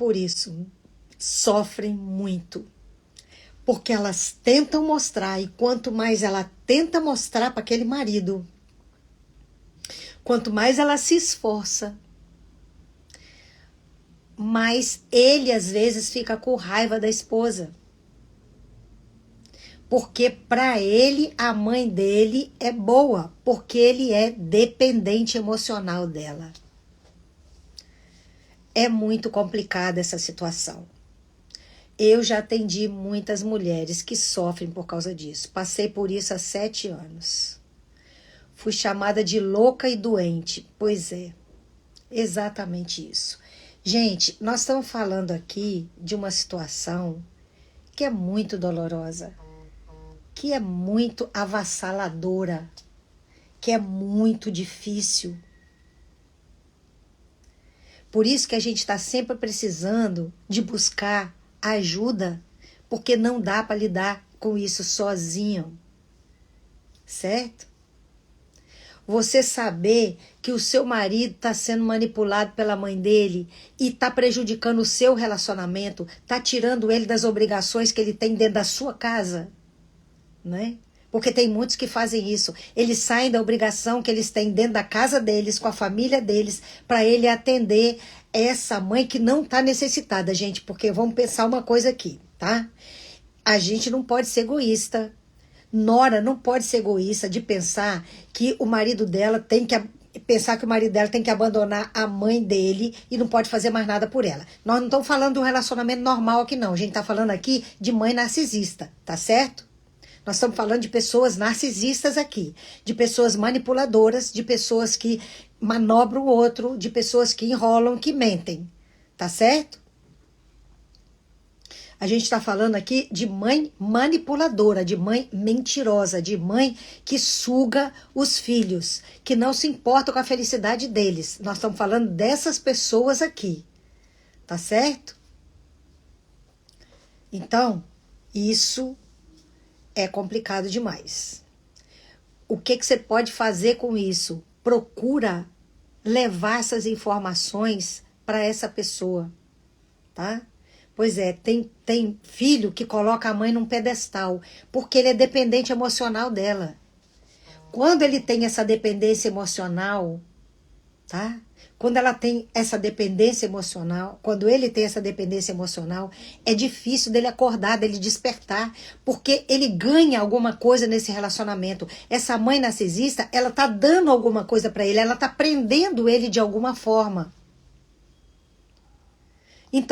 por isso sofrem muito. Porque elas tentam mostrar, e quanto mais ela tenta mostrar para aquele marido, quanto mais ela se esforça, mais ele às vezes fica com raiva da esposa. Porque para ele, a mãe dele é boa, porque ele é dependente emocional dela. É muito complicada essa situação. Eu já atendi muitas mulheres que sofrem por causa disso. Passei por isso há 7 anos. Fui chamada de louca e doente. Pois é, exatamente isso. Gente, nós estamos falando aqui de uma situação que é muito dolorosa, que é muito avassaladora, que é muito difícil. Por isso que a gente está sempre precisando de buscar ajuda, porque não dá para lidar com isso sozinho, certo? Você saber que o seu marido está sendo manipulado pela mãe dele e está prejudicando o seu relacionamento, está tirando ele das obrigações que ele tem dentro da sua casa, né? Porque tem muitos que fazem isso. Eles saem da obrigação que eles têm dentro da casa deles, com a família deles, para ele atender essa mãe que não está necessitada, gente. Porque vamos pensar uma coisa aqui, tá? A gente não pode ser egoísta. Nora não pode ser egoísta de pensar que o marido dela tem que abandonar a mãe dele e não pode fazer mais nada por ela. Nós não estamos falando de um relacionamento normal aqui, não. A gente está falando aqui de mãe narcisista, tá certo? Nós estamos falando de pessoas narcisistas aqui, de pessoas manipuladoras, de pessoas que manobram o outro, de pessoas que enrolam, que mentem, tá certo? A gente está falando aqui de mãe manipuladora, de mãe mentirosa, de mãe que suga os filhos, que não se importa com a felicidade deles. Nós estamos falando dessas pessoas aqui, tá certo? Então, isso é complicado demais. O que você pode fazer com isso? Procura levar essas informações para essa pessoa, tá? Pois é, tem filho que coloca a mãe num pedestal, porque ele é dependente emocional dela. Quando ele tem essa dependência emocional, tá? Quando ela tem essa dependência emocional, quando ele tem essa dependência emocional, é difícil dele acordar, dele despertar, porque ele ganha alguma coisa nesse relacionamento. Essa mãe narcisista, ela tá dando alguma coisa para ele, ela tá prendendo ele de alguma forma. Então,